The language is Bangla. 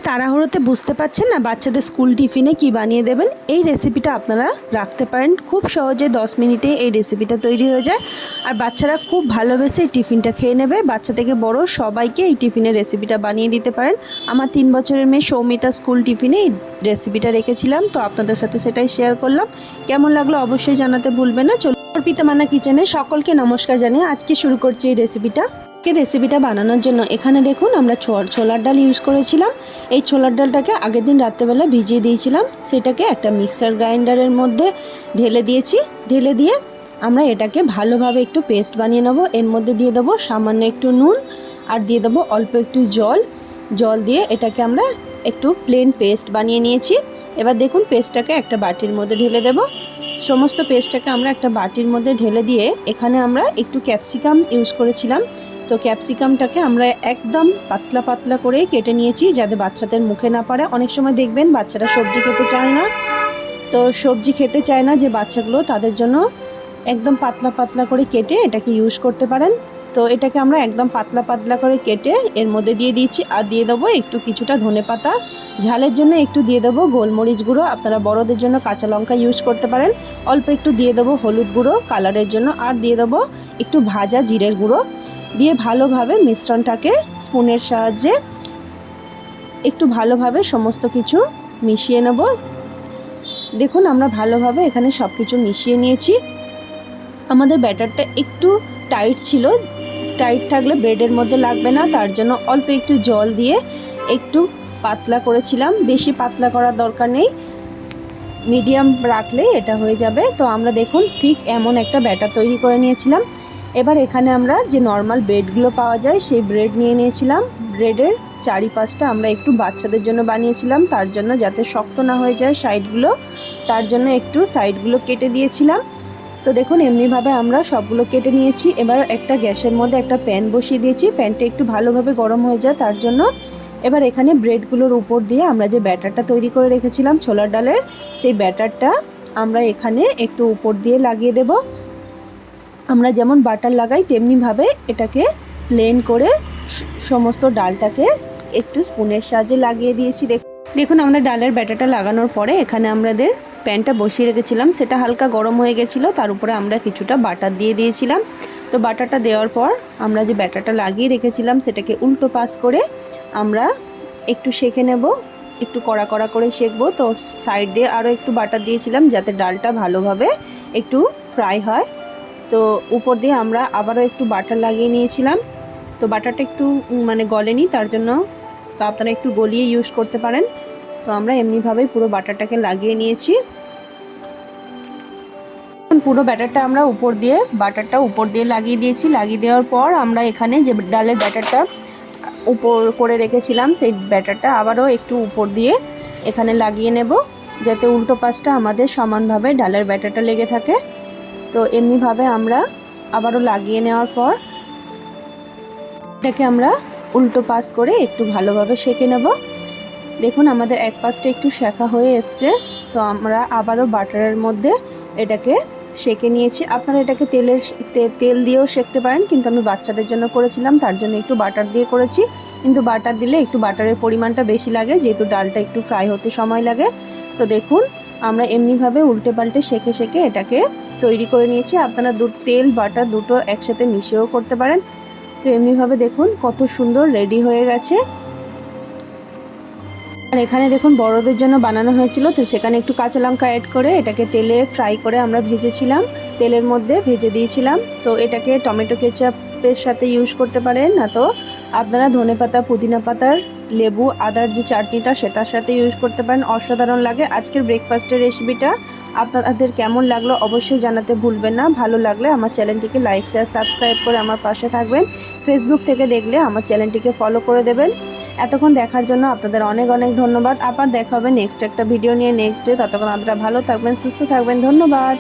তাড়াহুড়োতে বুঝতে পারছেন না বাচ্চাদের স্কুল টিফিনে কি বানিয়ে দেবেন, এই রেসিপিটা আপনারা রাখতে পারেন। খুব সহজে 10 মিনিটে এই রেসিপিটা তৈরি হয়ে যায় আর বাচ্চারা খুব ভালোবেসে এই টিফিনটা খেয়ে নেবে। বাচ্চা থেকে বড় সবাইকে এই টিফিনের রেসিপিটা বানিয়ে দিতে পারেন। আমার 3 বছরের মেয়ে সৌমিতা স্কুল টিফিনে এই রেসিপিটা রেখেছিলাম, তো আপনাদের সাথে সেটাই শেয়ার করলাম। কেমন লাগলো অবশ্যই জানাতে ভুলবেন না। চলুন অর্পিতা মান্না কিচেনে সকলকে নমস্কার জানিয়ে আজকে শুরু করছি এই রেসিপিটা বানানোর জন্য এখানে দেখুন আমরা ছোলার ডাল ইউজ করেছিলাম। এই ছোলার ডালটাকে আগের দিন রাত্রেবেলা ভিজিয়ে দিয়েছিলাম, সেটাকে একটা মিক্সার গ্রাইন্ডারের মধ্যে ঢেলে দিয়েছি। ঢেলে দিয়ে আমরা এটাকে ভালোভাবে একটু পেস্ট বানিয়ে নেব। এর মধ্যে দিয়ে দেবো সামান্য একটু নুন আর দিয়ে দেবো অল্প একটু জল দিয়ে এটাকে আমরা একটু প্লেন পেস্ট বানিয়ে নিয়েছি। এবার দেখুন পেস্টটাকে একটা বাটির মধ্যে ঢেলে দেব। সমস্ত পেস্টটাকে আমরা একটা বাটির মধ্যে ঢেলে দিয়ে এখানে আমরা একটু ক্যাপসিকাম ইউজ করেছিলাম। তো ক্যাপসিকামটাকে আমরা একদম পাতলা পাতলা করে কেটে নিয়েছি যাতে বাচ্চাদের মুখে না পড়ে। অনেক সময় দেখবেন বাচ্চারা সবজি খেতে চায় না, তো সবজি খেতে চায় না যে বাচ্চাগুলো, তাদের জন্য একদম পাতলা পাতলা করে কেটে এটাকে ইউজ করতে পারেন। তো এটাকে আমরা একদম পাতলা পাতলা করে কেটে এর মধ্যে দিয়ে দিয়েছি আর দিয়ে দেবো একটু কিছুটা ধনেপাতা, ঝালের জন্য একটু দিয়ে দেবো গোলমরিচ গুঁড়ো, আপনারা বড়দের জন্য কাঁচা লঙ্কা ইউজ করতে পারেন। অল্প একটু দিয়ে দেবো হলুদ গুঁড়ো কালারের জন্য আর দিয়ে দেবো একটু ভাজা জিরের গুঁড়ো দিয়ে ভালোভাবে মিশ্রণটাকে স্পুনের সাহায্যে একটু ভালোভাবে সমস্ত কিছু মিশিয়ে নেব। দেখুন আমরা ভালোভাবে এখানে সব কিছু মিশিয়ে নিয়েছি। আমাদের ব্যাটারটা একটু টাইট ছিল, টাইট থাকলে ব্রেডের মধ্যে লাগবে না, তার জন্য অল্প একটু জল দিয়ে একটু পাতলা করেছিলাম। বেশি পাতলা করার দরকার নেই, মিডিয়াম রাখলে এটা হয়ে যাবে। তো আমরা দেখুন ঠিক এমন একটা ব্যাটার তৈরি করে নিয়েছিলাম। এবার এখানে আমরা যে নর্মাল ব্রেডগুলো পাওয়া যায় সেই ব্রেড নিয়ে নিয়েছিলাম। ব্রেডের চারিপাশটা আমরা একটু বাচ্চাদের জন্য বানিয়েছিলাম, তার জন্য যাতে শক্ত না হয়ে যায় সাইডগুলো, তার জন্য একটু সাইডগুলো কেটে দিয়েছিলাম। তো দেখুন এমনিভাবে আমরা সবগুলো কেটে নিয়েছি। এবার একটা গ্যাসের মধ্যে একটা প্যান বসিয়ে দিয়েছি, প্যানটা একটু ভালোভাবে গরম হয়ে যায় তার জন্য। এবার এখানে ব্রেডগুলোর উপর দিয়ে আমরা যে ব্যাটারটা তৈরি করে রেখেছিলাম ছোলার ডালের, সেই ব্যাটারটা আমরা এখানে একটু উপর দিয়ে লাগিয়ে দেব। আমরা যেমন বাটার লাগাই তেমনিভাবে এটাকে প্লেন করে সমস্ত ডালটাকে একটু স্পুনের সাহায্যে লাগিয়ে দিয়েছি। দেখুন আমাদের ডালের ব্যাটারটা লাগানোর পরে এখানে আমাদের প্যানটা বসিয়ে রেখেছিলাম, সেটা হালকা গরম হয়ে গেছিলো, তার উপরে আমরা কিছুটা বাটার দিয়ে দিয়েছিলাম। তো বাটারটা দেওয়ার পর আমরা যে ব্যাটারটা লাগিয়ে রেখেছিলাম সেটাকে উল্টো পাশ করে আমরা একটু সেঁকে নেব, একটু কড়া কড়া করে সেঁকবো। তো সাইড দিয়ে আরও একটু বাটার দিয়েছিলাম যাতে ডালটা ভালোভাবে একটু ফ্রাই হয়। তো উপর দিয়ে আমরা আবারও একটু বাটার লাগিয়ে নিয়েছিলাম। তো বাটারটা একটু গলেনি, তার জন্য তো আপনারা একটু গলিয়ে ইউজ করতে পারেন। তো আমরা এমনিভাবেই পুরো বাটারটাকে লাগিয়ে নিয়েছি। পুরো বাটারটা আমরা বাটারটা উপর দিয়ে লাগিয়ে দিয়েছি। লাগিয়ে দেওয়ার পর আমরা এখানে যে ডালের ব্যাটারটা উপর করে রেখেছিলাম সেই ব্যাটারটা আবারও একটু উপর দিয়ে এখানে লাগিয়ে নেব, যাতে উল্টো পাশটা আমাদের সমানভাবে ডালের ব্যাটারটা লেগে থাকে। তো এমনিভাবে আমরা আবারও লাগিয়ে নেওয়ার পর এটাকে আমরা উল্টো পাশ করে একটু ভালোভাবে সেঁকে নেব। দেখুন আমাদের এক পাশটা একটু সেঁকা হয়ে এসছে। তো আমরা আবারও বাটারের মধ্যে এটাকে সেঁকে নিয়েছি। আপনারা এটাকে তেল দিয়েও সেঁকতে পারেন, কিন্তু আমি বাচ্চাদের জন্য করেছিলাম তার জন্য একটু বাটার দিয়ে করেছি। কিন্তু বাটার দিলে একটু বাটারের পরিমাণটা বেশি লাগে, যেহেতু ডালটা একটু ফ্রাই হতে সময় লাগে। তো দেখুন আমরা এমনিভাবে উল্টে পাল্টে সেঁকে এটাকে তৈরি করে নিয়েছি। আপনারা তেল বাটার দুটো একসাথে মিশিয়েও করতে পারেন। তো এমনিভাবে দেখুন কত সুন্দর রেডি হয়ে গেছে। আর এখানে দেখুন বড়দের জন্য বানানো হয়েছিল, তো সেখানে একটু কাঁচা লঙ্কা অ্যাড করে এটাকে তেলে ফ্রাই করে আমরা ভেজেছিলাম, তেলের মধ্যে ভেজে দিয়েছিলাম। তো এটাকে টমেটো কেচাপের সাথে ইউজ করতে পারেন, না তো আপনারা ধনেপাতা পুদিনা পাতার লেবু আদার যে চাটনিটা সেটার সাথে ইউজ করতে পারেন। অসাধারণ লাগে। আজকের ব্রেকফাস্টের রেসিপিটা আপনাদের কেমন লাগলো অবশ্যই জানাতে ভুলবেন না। ভালো লাগলে আমার চ্যানেলটিকে লাইক শেয়ার সাবস্ক্রাইব করে আমার পাশে থাকবেন। ফেসবুক থেকে দেখলে আমার চ্যানেলটিকে ফলো করে দেবেন। এতক্ষণ দেখার জন্য আপনাদের অনেক অনেক ধন্যবাদ। আবার দেখা হবে নেক্সট একটা ভিডিও নিয়ে নেক্সট ডে। ততক্ষণ আপনারা ভালো থাকবেন, সুস্থ থাকবেন। ধন্যবাদ।